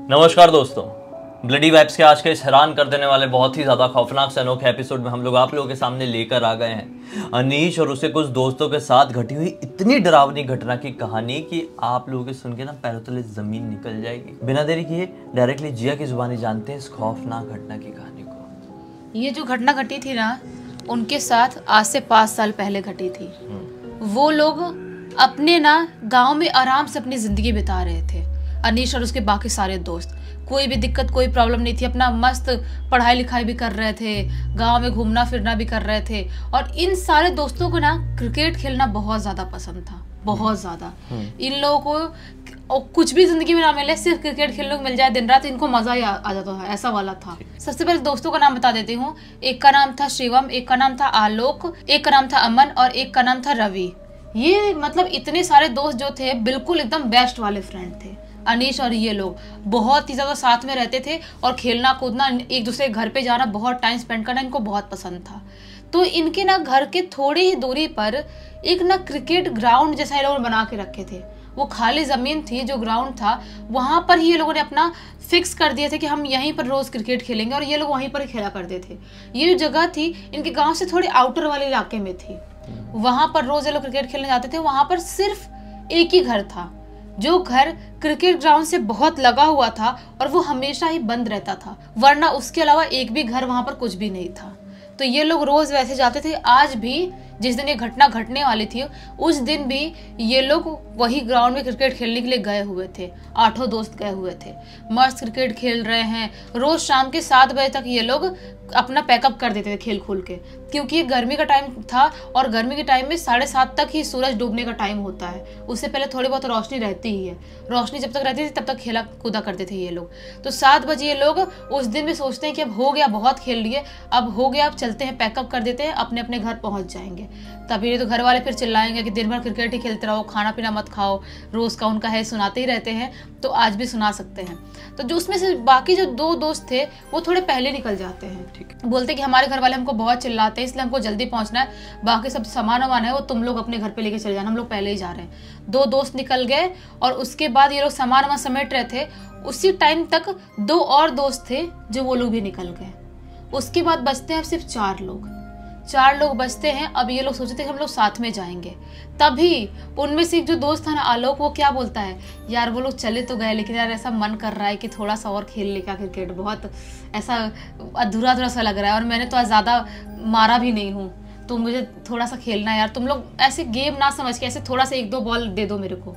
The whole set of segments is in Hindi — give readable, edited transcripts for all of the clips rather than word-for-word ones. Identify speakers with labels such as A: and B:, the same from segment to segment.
A: नमस्कार दोस्तों, ब्लडी वाइब्स के आज के इस हैरान कर देने वाले बहुत ही ज़्यादा खौफनाक से अनोखे एपिसोड में हम लोग आप लोगों के सामने लेकर आ गए हैं अनीश और उसके कुछ दोस्तों के साथ घटी हुई इतनी डरावनी घटना की कहानी कि आप लोगों के सुन के ना पैरों तले जमीन निकल जाएगी। बिना देरी किए डायरेक्टली जिया की जुबानी जानते हैं इस खौफनाक घटना की कहानी को।
B: ये जो घटना घटी थी ना, उनके साथ आज से 5 साल पहले घटी थी। वो लोग अपने ना गांव में आराम से अपनी जिंदगी बिता रहे थे। अनीश और उसके बाकी सारे दोस्त, कोई भी दिक्कत कोई प्रॉब्लम नहीं थी। अपना मस्त पढ़ाई लिखाई भी कर रहे थे, गांव में घूमना फिरना भी कर रहे थे। और इन सारे दोस्तों को ना क्रिकेट खेलना बहुत ज़्यादा पसंद था, बहुत ज़्यादा। इन लोगों को कुछ भी जिंदगी में ना मिले, सिर्फ क्रिकेट खेलने को मिल जाए दिन रात, इनको मजा ही आ जाता था, ऐसा वाला था। सबसे पहले दोस्तों का नाम बता देती हूँ। एक का नाम था शिवम, एक का नाम था आलोक, एक का नाम था अमन और एक का नाम था रवि। ये मतलब इतने सारे दोस्त जो थे बिल्कुल एकदम बेस्ट वाले फ्रेंड थे। अनीश और ये लोग बहुत ही ज़्यादा साथ में रहते थे और खेलना कूदना, एक दूसरे के घर पे जाना, बहुत टाइम स्पेंड करना इनको बहुत पसंद था। तो इनके ना घर के थोड़ी ही दूरी पर एक ना क्रिकेट ग्राउंड जैसा ये लोगों ने बना के रखे थे। वो खाली ज़मीन थी, जो ग्राउंड था वहाँ पर ही ये लोगों ने अपना फिक्स कर दिया था कि हम यहीं पर रोज़ क्रिकेट खेलेंगे, और ये लोग वहीं पर ही खेला करते थे। ये जो जगह थी इनके गाँव से थोड़ी आउटर वाले इलाके में थी। वहाँ पर रोज़ ये लोग क्रिकेट खेलने जाते थे। वहाँ पर सिर्फ एक ही घर था, जो घर क्रिकेट ग्राउंड से बहुत लगा हुआ था और वो हमेशा ही बंद रहता था, वरना उसके अलावा एक भी घर वहाँ पर कुछ भी नहीं था। तो ये लोग रोज वैसे जाते थे। आज भी जिस दिन ये घटना घटने वाली थी, उस दिन भी ये लोग वही ग्राउंड में क्रिकेट खेलने के लिए गए हुए थे। 8 दोस्त गए हुए थे, मस्त क्रिकेट खेल रहे हैं। रोज शाम के 7 बजे तक ये लोग अपना पैकअप कर देते थे खेल खोल के, क्योंकि ये गर्मी का टाइम था और गर्मी के टाइम में 7:30 तक ही सूरज डूबने का टाइम होता है। उससे पहले थोड़ी बहुत रोशनी रहती ही है। रोशनी जब तक रहती थी तब तक खेला कूदा करते थे ये लोग। तो 7 बजे ये लोग उस दिन भी सोचते हैं कि अब हो गया, बहुत खेल लिए, अब हो गया, अब चलते हैं, पैकअप कर देते हैं, अपने अपने घर पहुंच जाएंगे। तभी तो घर वाले फिर चिल्लाएंगे कि दिन भर क्रिकेट ही खेलते रहो, खाना पीना मत खाओ। रोज का उनका है, सुनाते ही रहते हैं, तो आज भी सुना सकते हैं। तो जो उसमें से बाकी जो 2 दोस्त थे वो थोड़े पहले निकल जाते हैं। बोलते कि हमारे घर वाले हमको बहुत चिल्लाते हैं, इसलिए हमको जल्दी पहुंचना है, बाकी सब सामान वामान है वो तुम लोग अपने घर पे लेके चले जाना, हम लोग पहले ही जा रहे हैं। 2 दोस्त निकल गए और उसके बाद ये लोग सामान वामान समेट रहे थे। उसी टाइम तक 2 और दोस्त थे जो वो लोग भी निकल गए। उसके बाद बचते हैं सिर्फ 4 लोग बचते हैं। अब ये लोग सोचते थे हम लोग साथ में जाएंगे। तभी उनमें से एक जो दोस्त था ना आलोक, वो क्या बोलता है, यार वो लोग चले तो गए लेकिन यार ऐसा मन कर रहा है कि थोड़ा सा और खेल ले क्या क्रिकेट, बहुत ऐसा अधूरा अधूरा सा लग रहा है और मैंने तो आज ज़्यादा मारा भी नहीं हूँ, तो मुझे थोड़ा सा खेलना है यार, तुम लोग ऐसे गेम ना समझ के ऐसे थोड़ा सा 1-2 बॉल दे दो मेरे को।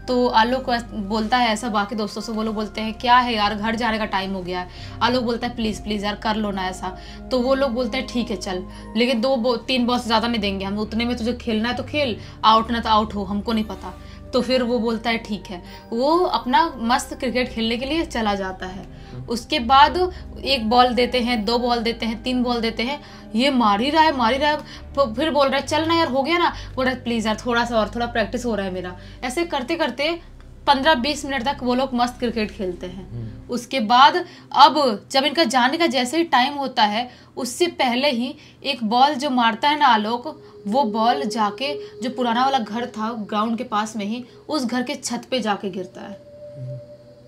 B: तो आलोक बोलता है ऐसा बाकी दोस्तों से। वो लोग बोलते हैं क्या है यार, घर जाने का टाइम हो गया है। आलोक बोलता है प्लीज़ प्लीज़ यार कर लो ना ऐसा। तो वो लोग बोलते हैं ठीक है चल, लेकिन 2-3 बॉल ज़्यादा नहीं देंगे हम, उतने में तुझे खेलना है तो खेल, आउट ना तो आउट हो, हमको नहीं पता। तो फिर वो बोलता है ठीक है। वो अपना मस्त क्रिकेट खेलने के लिए चला जाता है। उसके बाद 1 बॉल देते हैं, 2 बॉल देते हैं, 3 बॉल देते हैं, ये मार ही रहा है। फिर बोल रहा है चल ना यार, हो गया ना, बोल रहा है प्लीज़ यार थोड़ा सा और, थोड़ा प्रैक्टिस हो रहा है मेरा। ऐसे करते करते 15-20 मिनट तक वो लोग मस्त क्रिकेट खेलते हैं। उसके बाद अब जब इनका जाने का जैसे ही टाइम होता है, उससे पहले ही एक बॉल जो मारता है ना आलोक, वो बॉल जाके जो पुराना वाला घर था ग्राउंड के पास में ही, उस घर के छत पे जाके गिरता है।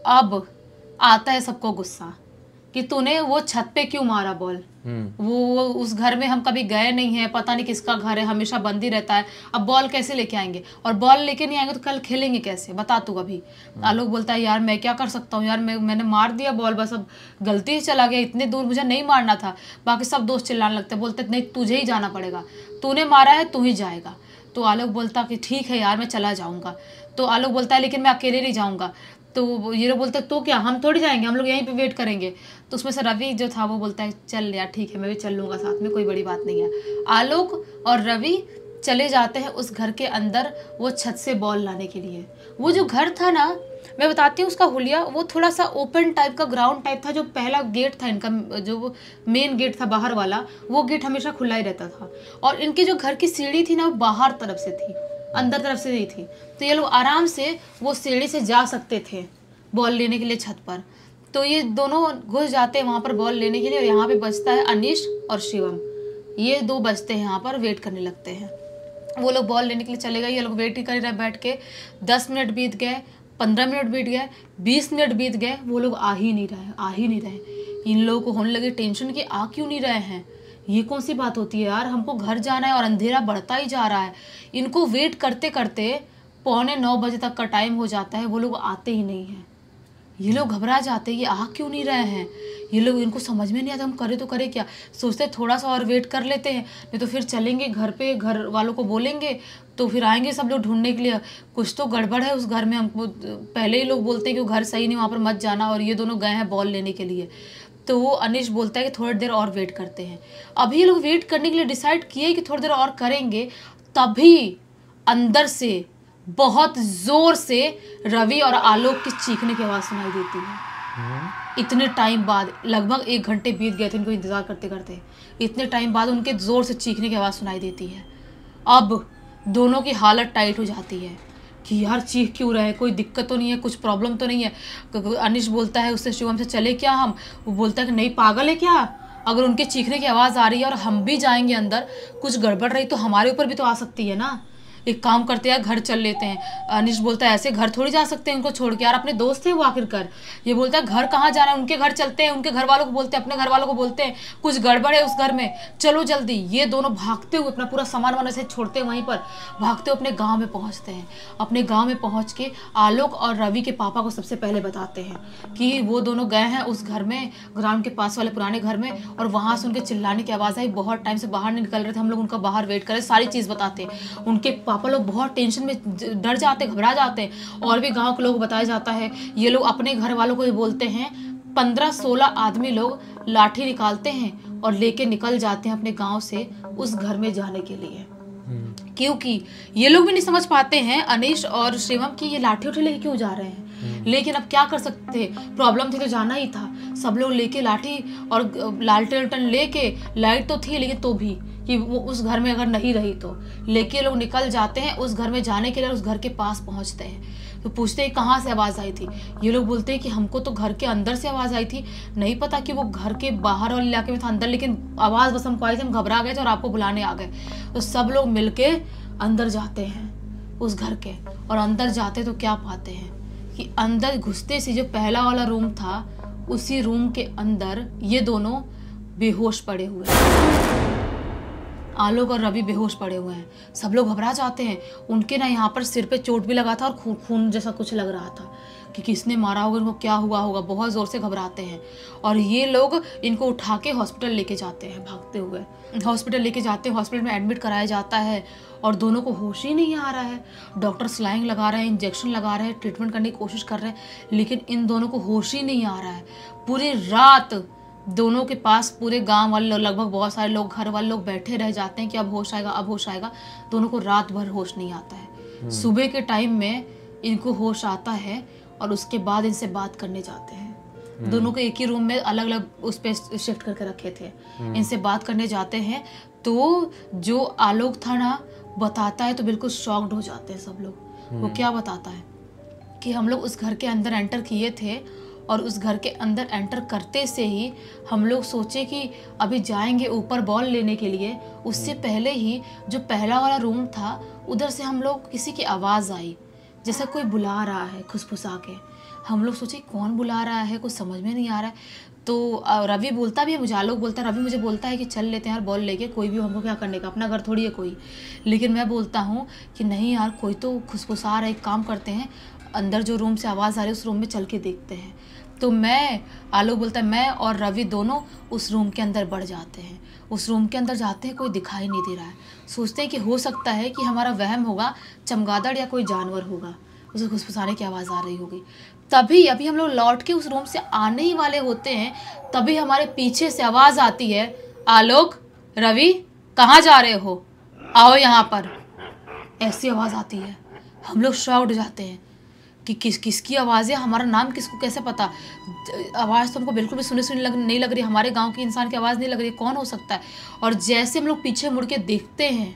B: अब आता है सबको गुस्सा कि तूने वो छत पे क्यों मारा बॉल। वो उस घर में हम कभी गए नहीं है, पता नहीं किसका घर है, हमेशा बंद ही रहता है। अब बॉल कैसे लेके आएंगे, और बॉल लेके नहीं आएंगे तो कल खेलेंगे कैसे, बता तू अभी। आलोक बोलता है यार मैं क्या कर सकता हूँ यार, मैंने मार दिया बॉल, बस अब गलती से चला गया, इतने दूर मुझे नहीं मारना था। बाकी सब दोस्त चिल्लाने लगते, बोलते नहीं तुझे ही जाना पड़ेगा, तूने मारा है तू ही जाएगा। तो आलोक बोलता कि ठीक है यार मैं चला जाऊँगा। तो आलोक बोलता है लेकिन मैं अकेले नहीं जाऊँगा। तो ये लोग बोलते तो क्या, हम थोड़ी जाएंगे, हम लोग यहीं पे वेट करेंगे। तो उसमें से रवि जो था वो बोलता है चल यार ठीक है मैं भी चल लूँगा साथ में, कोई बड़ी बात नहीं है। आलोक और रवि चले जाते हैं उस घर के अंदर वो छत से बॉल लाने के लिए। वो जो घर था ना, मैं बताती हूँ उसका हुलिया, वो थोड़ा सा ओपन टाइप का ग्राउंड टाइप था। जो पहला गेट था इनका, जो मेन गेट था बाहर वाला, वो गेट हमेशा खुला ही रहता था। और इनके जो घर की सीढ़ी थी ना, वो बाहर तरफ से थी, अंदर तरफ से नहीं थी। तो ये लोग आराम से वो सीढ़ी से जा सकते थे बॉल लेने के लिए छत पर। तो ये दोनों घुस जाते हैं वहाँ पर बॉल लेने के लिए, और यहाँ पे बचता है अनीश और शिवम। ये 2 बचते हैं यहाँ पर, वेट करने लगते हैं। वो लोग बॉल लेने के लिए चले गए, ये लोग वेट ही कर रहे बैठ के। 10 मिनट बीत गए, 15 मिनट बीत गए, 20 मिनट बीत गए, वो लोग आ ही नहीं रहे। इन लोगों को होने लगे टेंशन कि आ क्यों नहीं रहे हैं, ये कौन सी बात होती है यार, हमको घर जाना है और अंधेरा बढ़ता ही जा रहा है। इनको वेट करते करते 8:45 बजे तक का टाइम हो जाता है, वो लोग आते ही नहीं हैं। ये लोग घबरा जाते हैं, ये आ क्यों नहीं रहे हैं। ये लोग, इनको समझ में नहीं आता हम करे तो करे क्या। सोचते थोड़ा सा और वेट कर लेते हैं, नहीं तो फिर चलेंगे घर पे, घर वालों को बोलेंगे तो फिर आएंगे सब लोग ढूंढने के लिए। कुछ तो गड़बड़ है उस घर में, हमको पहले ही लोग बोलते हैं कि वो घर सही नहीं, वहाँ पर मत जाना। और ये दोनों गए हैं बॉल लेने के लिए। तो वो अनीश बोलता है कि थोड़ी देर और वेट करते हैं। अभी ये लोग वेट करने के लिए डिसाइड किए कि थोड़ी देर और करेंगे, तभी अंदर से बहुत जोर से रवि और आलोक की चीखने की आवाज़ सुनाई देती है। इतने टाइम बाद, लगभग 1 घंटे बीत गए थे इनको इंतज़ार करते करते, इतने टाइम बाद उनके ज़ोर से चीखने की आवाज़ सुनाई देती है। अब दोनों की हालत टाइट हो जाती है कि यार चीख क्यों रहे हैं, कोई दिक्कत तो नहीं है, कुछ प्रॉब्लम तो नहीं है। अनीश बोलता है उससे, शिवम से, चले क्या हम। वो बोलता है कि नहीं, पागल है क्या, अगर उनके चीखने की आवाज़ आ रही है और हम भी जाएंगे अंदर, कुछ गड़बड़ रही तो हमारे ऊपर भी तो आ सकती है ना। एक काम करते हैं, घर चल लेते हैं। अनीश बोलता है ऐसे घर थोड़ी जा सकते हैं उनको छोड़ के, यार अपने दोस्त थे वो आखिरकार। ये बोलता है घर कहाँ जाना है, उनके घर चलते हैं, उनके घर वालों को बोलते हैं, अपने घर वालों को बोलते हैं कुछ गड़बड़ है उस घर में, चलो जल्दी। ये दोनों भागते हुए अपना पूरा सामान वामान से छोड़ते हैं, वहीं पर भागते हुए अपने गाँव में पहुँचते हैं। अपने गाँव में पहुँच के आलोक और रवि के पापा को सबसे पहले बताते हैं कि वो दोनों गए हैं उस घर में, ग्राउंड के पास वाले पुराने घर में, और वहाँ से उनके चिल्लाने की आवाज़ आई। बहुत टाइम से बाहर नहीं निकल रहे थे, हम लोग उनका बाहर वेट करें, सारी चीज़ बताते हैं। उनके पापा लोग बहुत टेंशन में डर जाते, घबरा जाते हैं। और भी गांव के लोग बताया जाता है, ये लोग अपने घर वालों को ही बोलते हैं। 15-16 आदमी लोग लाठी निकालते हैं और लेके निकल जाते हैं अपने गांव से उस घर में जाने के लिए। क्योंकि ये लोग भी नहीं समझ पाते हैं अनीश और शिवम की ये लाठी उठी लेके क्यों जा रहे हैं। लेकिन अब क्या कर सकते, प्रॉब्लम थी तो जाना ही था। सब लोग लेके लाठी और लालटेन लेके, लाइट तो थी लेकिन तो भी कि वो उस घर में अगर नहीं रही तो, लेके लोग निकल जाते हैं उस घर में जाने के लिए। उस घर के पास पहुंचते हैं तो पूछते हैं कहाँ से आवाज़ आई थी। ये लोग बोलते हैं कि हमको तो घर के अंदर से आवाज़ आई थी, नहीं पता कि वो घर के बाहर वाले इलाके में था अंदर, लेकिन आवाज़ बस हमको आई थी, हम घबरा गए थे और आपको बुलाने आ गए। तो सब लोग मिलके अंदर जाते हैं उस घर के, और अंदर जाते तो क्या पाते हैं कि अंदर घुसते से जो पहला वाला रूम था, उसी रूम के अंदर ये दोनों बेहोश पड़े हुए हैं। आलोक और रवि बेहोश पड़े हुए हैं। सब लोग घबरा जाते हैं। उनके ना यहाँ पर सिर पे चोट भी लगा था और खून जैसा कुछ लग रहा था कि किसने मारा होगा, इनको क्या हुआ होगा। बहुत ज़ोर से घबराते हैं और ये लोग इनको उठा के हॉस्पिटल लेके जाते हैं। भागते हुए हॉस्पिटल लेके जाते हैं, हॉस्पिटल में एडमिट कराया जाता है और दोनों को होश ही नहीं आ रहा है। डॉक्टर सलाइन लगा रहे हैं, इंजेक्शन लगा रहे हैं, ट्रीटमेंट करने की कोशिश कर रहे हैं, लेकिन इन दोनों को होश ही नहीं आ रहा है। पूरी रात दोनों के पास पूरे गांव वाले लोग, लगभग बहुत सारे लोग, घर वाले लोग बैठे रह जाते हैं कि अब होश आएगा, अब होश आएगा। दोनों को रात भर होश नहीं आता है। सुबह के टाइम में इनको होश आता है और उसके बाद इनसे बात करने जाते हैं। दोनों को एक ही रूम में अलग अलग उस पर शिफ्ट करके रखे थे। इनसे बात करने जाते हैं तो जो आलोक था ना, बताता है तो बिल्कुल शॉक्ड हो जाते हैं सब लोग। वो क्या बताता है कि हम लोग उस घर के अंदर एंटर किए थे और उस घर के अंदर एंटर करते से ही हम लोग सोचे कि अभी जाएंगे ऊपर बॉल लेने के लिए। उससे पहले ही जो पहला वाला रूम था, उधर से हम लोग किसी की आवाज़ आई, जैसा कोई बुला रहा है खुसफुसा के। हम लोग सोचे कौन बुला रहा है, कुछ समझ में नहीं आ रहा है। तो रवि बोलता भी है मुझे, आलोक बोलता है, रवि मुझे बोलता है कि चल लेते हैं यार बॉल लेके, कोई भी हमको क्या करने का, अपना घर थोड़ी है कोई। लेकिन मैं बोलता हूँ कि नहीं यार, कोई तो खुसफुसा रहा है, एक काम करते हैं, अंदर जो रूम से आवाज़ आ रही है उस रूम में चल के देखते हैं। तो आलोक बोलता है, मैं और रवि दोनों उस रूम के अंदर बढ़ जाते हैं। उस रूम के अंदर जाते हैं, कोई दिखाई नहीं दे रहा है। सोचते हैं कि हो सकता है कि हमारा वहम होगा, चमगादड़ या कोई जानवर होगा, उसे खुसफुसाने की आवाज़ आ रही होगी। तभी अभी हम लोग लौट के उस रूम से आने ही वाले होते हैं, तभी हमारे पीछे से आवाज़ आती है, आलोक, रवि, कहाँ जा रहे हो, आओ यहाँ पर। ऐसी आवाज़ आती है। हम लोग शॉक्ड हो जाते हैं कि किसकी आवाज़ है, हमारा नाम किसको कैसे पता। आवाज़ तो हमको बिल्कुल भी सुनी नहीं लग रही, हमारे गांव के इंसान की आवाज़ नहीं लग रही, कौन हो सकता है। और जैसे हम लोग पीछे मुड़ के देखते हैं,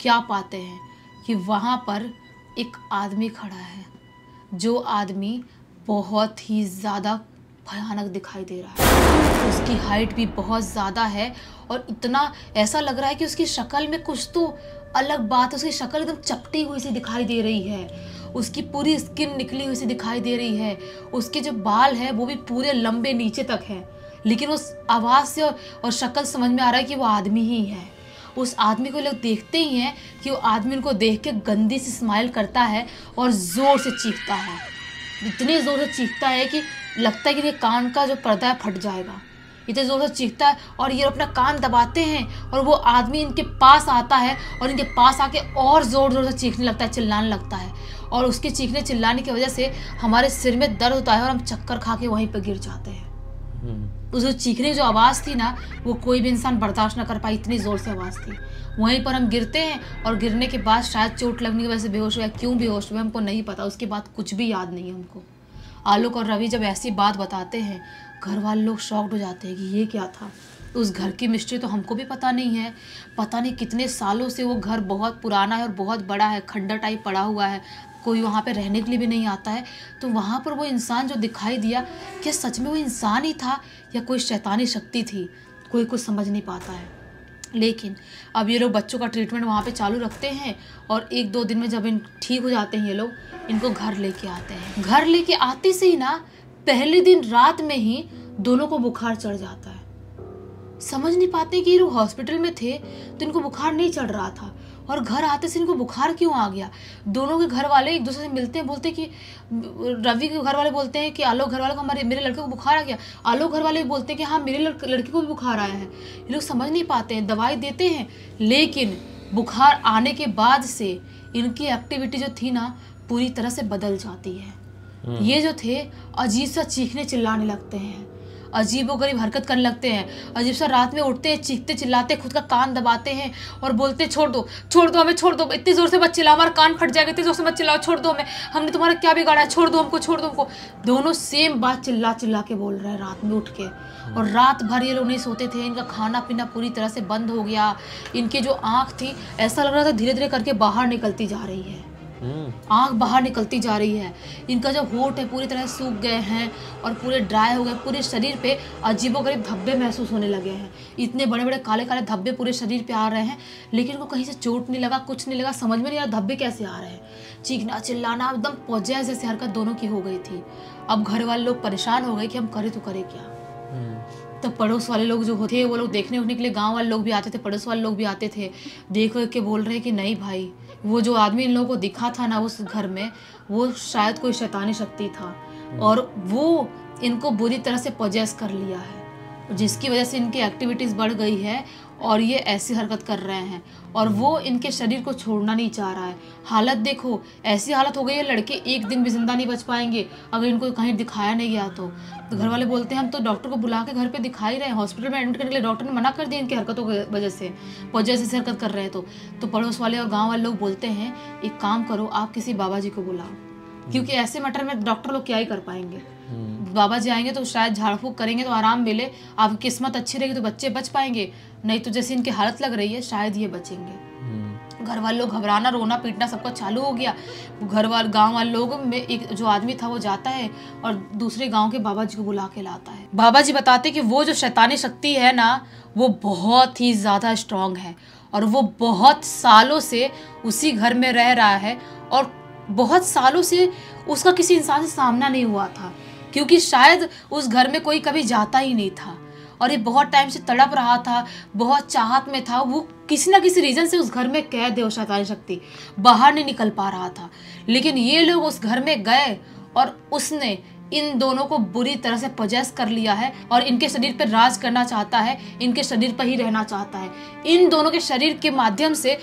B: क्या पाते हैं कि वहाँ पर एक आदमी खड़ा है, जो आदमी बहुत ही ज़्यादा भयानक दिखाई दे रहा है। उसकी हाइट भी बहुत ज़्यादा है और इतना ऐसा लग रहा है कि उसकी शक्ल में कुछ तो अलग बात है। उसकी शक्ल एकदम चपटी हुई सी दिखाई दे रही है। उसकी पूरी स्किन निकली हुई सी दिखाई दे रही है, उसके जो बाल है वो भी पूरे लंबे नीचे तक है, लेकिन उस आवाज़ से और शक्ल समझ में आ रहा है कि वो आदमी ही है। उस आदमी को लोग देखते ही हैं कि वो आदमी उनको देख के गंदी सी स्माइल करता है और ज़ोर से चीखता है। इतने ज़ोर से चीखता है कि लगता है कि ये कान का जो पर्दा है फट जाएगा। इतने ज़ोर से चीखता है और ये अपना कान दबाते हैं और वो आदमी इनके पास आता है और इनके पास आके और ज़ोर ज़ोर से चीखने लगता है, चिल्लाने लगता है। और उसके चीखने चिल्लाने की वजह से हमारे सिर में दर्द होता है और हम चक्कर खा के वहीं पर गिर जाते हैं। उस चीखने जो आवाज़ थी ना, वो कोई भी इंसान बर्दाश्त ना कर पाई, इतनी ज़ोर से आवाज़ थी। वहीं पर हम गिरते हैं और गिरने के बाद शायद चोट लगने की वजह से बेहोश हुआ, क्यों बेहोश हुए हमको नहीं पता, उसके बाद कुछ भी याद नहीं है हमको। आलोक और रवि जब ऐसी बात बताते हैं, घर वाले लोग शॉक्ड हो जाते हैं कि ये क्या था। उस घर की मिस्ट्री तो हमको भी पता नहीं है, पता नहीं कितने सालों से वो घर बहुत पुराना है और बहुत बड़ा है, खंडर टाइप पड़ा हुआ है, कोई वहाँ पे रहने के लिए भी नहीं आता है। तो वहाँ पर वो इंसान जो दिखाई दिया, क्या सच में वो इंसान ही था या कोई शैतानी शक्ति थी, कोई कुछ समझ नहीं पाता है। लेकिन अब ये लोग बच्चों का ट्रीटमेंट वहाँ पे चालू रखते हैं और 1-2 दिन में जब इन ठीक हो जाते हैं ये लोग, इनको घर लेके आते हैं। घर लेके आते से ही ना, पहले दिन रात में ही दोनों को बुखार चढ़ जाता है। समझ नहीं पाते कि ये लोग हॉस्पिटल में थे तो इनको बुखार नहीं चढ़ रहा था और घर आते से इनको बुखार क्यों आ गया। दोनों के घर वाले एक दूसरे से मिलते हैं, बोलते कि रवि के घर वाले बोलते हैं कि आलोक घर वाले को मेरे लड़के को बुखार आ गया। आलोक घर वाले बोलते हैं कि हाँ मेरे लड़के को भी बुखार आया है। ये लोग समझ नहीं पाते हैं, दवाई देते हैं, लेकिन बुखार आने के बाद से इनकी एक्टिविटी जो थी ना, पूरी तरह से बदल जाती है। ये जो थे अजीब सा चीखने चिल्लाने लगते हैं, अजीबोगरीब हरकत करने लगते हैं, अजीब सा रात में उठते हैं, चीखते चिल्लाते, खुद का कान दबाते हैं और बोलते छोड़ दो हमें, छोड़ दो, इतनी ज़ोर से मत चिल्लाओ, हमारा कान फट जाएगा, इतनी ज़ोर से मत चिल्लाओ, छोड़ दो हमें, हमने तुम्हारा क्या बिगाड़ा है, छोड़ दो हमको। दोनों सेम बात चिल्ला के बोल रहे हैं रात में उठ के। और रात भर ये लोग नहीं सोते थे, इनका खाना पीना पूरी तरह से बंद हो गया। इनकी जो आँख थी, ऐसा लग रहा था धीरे धीरे करके बाहर निकलती जा रही है, आँख बाहर निकलती जा रही है। इनका जो होंठ है पूरी तरह सूख गए हैं और पूरे ड्राई हो गए, पूरे शरीर पे अजीबोगरीब धब्बे महसूस होने लगे हैं। इतने बड़े बड़े काले काले धब्बे पूरे शरीर पे आ रहे हैं, लेकिन इनको कहीं से चोट नहीं लगा, कुछ नहीं लगा, समझ में नहीं आ रहा धब्बे कैसे आ रहे हैं। चीखना चिल्लाना एकदम पॉजेस जैसी हरकत दोनों की हो गई थी। अब घर वाले लोग परेशान हो गए कि हम करें तो करें क्या। तो पड़ोस वाले लोग जो थे वो लोग देखने उठने के लिए गांव वाले लोग भी आते थे, पड़ोस वाले लोग भी आते थे, देख के बोल रहे हैं कि नहीं भाई, वो जो आदमी इन लोगों को दिखा था ना उस घर में, वो शायद कोई शैतानी शक्ति था और वो इनको बुरी तरह से पॉजेस कर लिया है, जिसकी वजह से इनकी एक्टिविटीज़ बढ़ गई है और ये ऐसी हरकत कर रहे हैं और वो इनके शरीर को छोड़ना नहीं चाह रहा है। हालत देखो, ऐसी हालत हो गई है, लड़के एक दिन भी जिंदा नहीं बच पाएंगे अगर इनको कहीं दिखाया नहीं गया तो घर वाले बोलते हैं हम तो डॉक्टर को बुला के घर पे दिखा ही रहे हैं, हॉस्पिटल में एडमिट करने के लिए डॉक्टर ने मना कर दिया इनकी हरकतों की वजह से, से हरकत कर रहे हैं। तो पड़ोस वाले और गाँव वाले लोग बोलते हैं एक काम करो, आप किसी बाबा जी को बुलाओ, क्योंकि ऐसे मैटर में डॉक्टर लोग क्या ही कर पाएंगे। बाबा जी आएंगे तो शायद झाड़ फूक करेंगे तो आराम मिले, आपकी किस्मत अच्छी रहेगी तो बच्चे बच पाएंगे, नहीं तो जैसे इनकी हालत लग रही है शायद ये बचेंगे। घर वाले लोग घबराना, रोना पीटना सबका चालू हो गया। घर वाले गांव वाले लोग में एक जो आदमी था वो जाता है और दूसरे गांव के बाबा जी को बुला के लाता है। बाबा जी बताते कि वो जो शैतानी शक्ति है ना, वो बहुत ही ज़्यादा स्ट्रांग है और वो बहुत सालों से उसी घर में रह रहा है और बहुत सालों से उसका किसी इंसान से सामना नहीं हुआ था, क्योंकि शायद उस घर में कोई कभी जाता ही नहीं था और ये बहुत टाइम से तड़प रहा था, बहुत चाहत में था, वो किसी ना किसी रीज़न से उस घर में कैद है, वो शैतानी शक्ति बाहर नहीं निकल पा रहा था। लेकिन ये लोग उस घर में गए और उसने इन दोनों को बुरी तरह से पजेस कर लिया है और इनके शरीर पर राज करना चाहता है, इनके शरीर पर ही रहना चाहता है, इन दोनों के शरीर के माध्यम से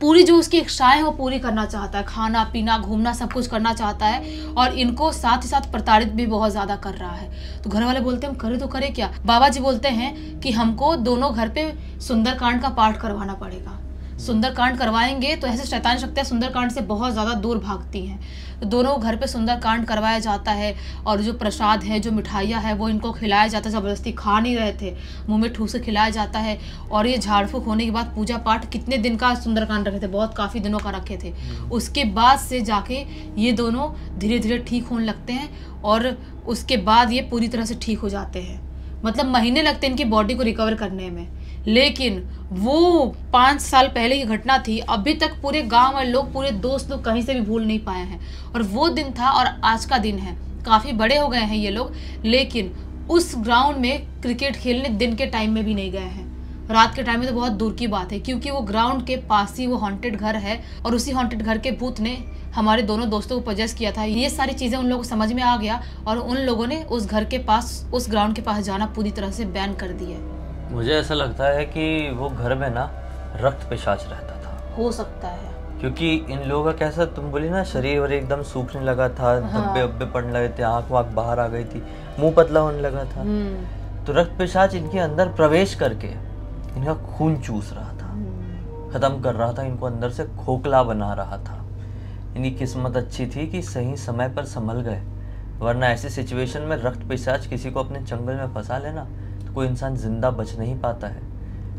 B: पूरी जो उसकी इच्छाएं हैं वो पूरी करना चाहता है, खाना पीना घूमना सब कुछ करना चाहता है और इनको साथ ही साथ प्रताड़ित भी बहुत ज्यादा कर रहा है। तो घर वाले बोलते हैं हम करें तो करें क्या। बाबा जी बोलते हैं कि हमको दोनों घर पे सुंदरकांड का पाठ करवाना पड़ेगा, सुंदरकांड करवाएंगे तो ऐसे शैतानी शक्तियां सुंदरकांड से बहुत ज़्यादा दूर भागती हैं। तो दोनों घर पे सुंदरकांड करवाया जाता है और जो प्रसाद है, जो मिठाइयाँ है वो इनको खिलाया जाता है, ज़बरदस्ती खा नहीं रहे थे, मुंह में ठूस के खिलाया जाता है। और ये झाड़ फूक होने के बाद पूजा पाठ, कितने दिन का सुंदरकांड रखे थे, बहुत काफ़ी दिनों का रखे थे, उसके बाद से जाके ये दोनों धीरे धीरे ठीक होने लगते हैं और उसके बाद ये पूरी तरह से ठीक हो जाते हैं। मतलब महीने लगते हैं इनकी बॉडी को रिकवर करने में, लेकिन वो 5 साल पहले की घटना थी, अभी तक पूरे गांव वाले लोग, पूरे दोस्त लोग कहीं से भी भूल नहीं पाए हैं। और वो दिन था और आज का दिन है, काफ़ी बड़े हो गए हैं ये लोग, लेकिन उस ग्राउंड में क्रिकेट खेलने दिन के टाइम में भी नहीं गए हैं। रात के टाइम में तो बहुत दूर की बात है, क्योंकि वो ग्राउंड के पास ही वो हॉन्टेड घर है और उसी हॉन्टेड घर के भूत ने हमारे दोनों दोस्तों को पजेस किया था। ये सारी चीज़ें उन लोगों को समझ में आ गया और उन लोगों ने उस घर के पास, उस ग्राउंड के पास जाना पूरी तरह से बैन कर दिया।
A: मुझे ऐसा लगता है कि वो घर में ना रक्त पिशाच रहता था।
B: हो सकता है,
A: क्योंकि इन लोगों का कैसा, तुम बोली ना, शरीर और एकदम सूखने लगा था, धब्बे वब्बे पड़ने लगे थे, आँख वाँख बाहर आ गई थी, मुंह पतला होने लगा था। तो रक्त पिशाच इनके अंदर प्रवेश करके इनका खून चूस रहा था, खत्म कर रहा था इनको, अंदर से खोखला बना रहा था। इनकी किस्मत अच्छी थी कि सही समय पर संभल गए, वरना ऐसी सिचुएशन में रक्त पिशाच किसी को अपने चंगुल में फंसा लेना तो कोई इंसान जिंदा बच नहीं पाता है।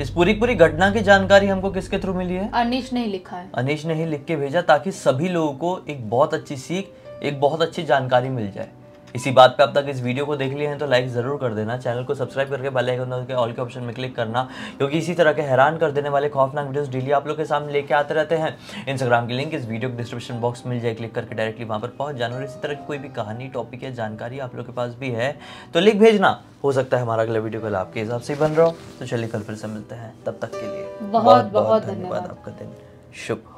A: इस पूरी घटना की जानकारी हमको किसके थ्रू मिली है?
B: अनीश ने ही लिखा है।
A: अनीश ने ही लिख के भेजा, ताकि सभी लोगों को एक बहुत अच्छी सीख, एक बहुत अच्छी जानकारी मिल जाए। इसी बात पे अब तक इस वीडियो को देख लिए हैं तो लाइक ज़रूर कर देना, चैनल को सब्सक्राइब करके बेल आइकन के ऑल के ऑप्शन में क्लिक करना, क्योंकि इसी तरह के हैरान कर देने वाले खौफनाक वीडियोस डेली आप लोग के सामने लेके आते रहते हैं। इंस्टाग्राम की लिंक इस वीडियो के डिस्क्रिप्शन बॉक्स में मिल जाए, क्लिक करके डायरेक्टली वहाँ पर पहुँच जाना। और इसी तरह की कोई भी कहानी, टॉपिक या जानकारी आप लोग के पास भी है तो लिख भेजना, हो सकता है हमारा अगला वीडियो कल आपके हिसाब से ही बन रहा हो। तो चलिए कल फिर से मिलते हैं, तब तक के लिए
B: बहुत बहुत धन्यवाद।
A: आपका दिन शुभ हो।